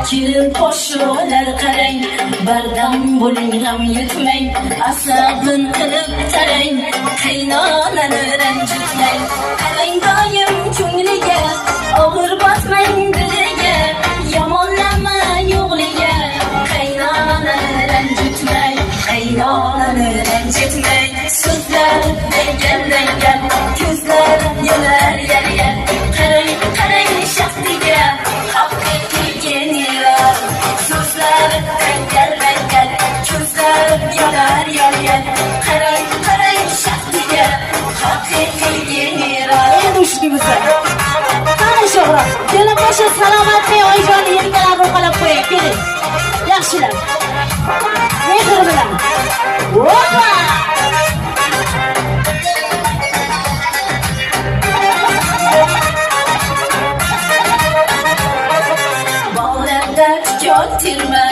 kelin po'sholar qarang, bardam bo'ling ham yutmang, asabin qilib tarang, qaynonani ranjitmang. Qarang doim ko'ngliga, og'ir bosmang diliga, yomonlama yo'g'liga, qaynonani ranjitmang, qaynonani ranjitmang. So'zlar dangal, ko'zlar yonar yar. Qarang shaftiga, haqiqiy general. So'zlar dangal, ko'zlar yonar yar. Qarang shaftiga, haqiqiy general. Endi ushlaymiz. Qani sho'g'ra, kelin boshi salomatlik oyijonning yelkalarini uqalab qo'ying, keling. Yaxshilab. Mehr bilan. Hoppa! Bog'larda tikan terma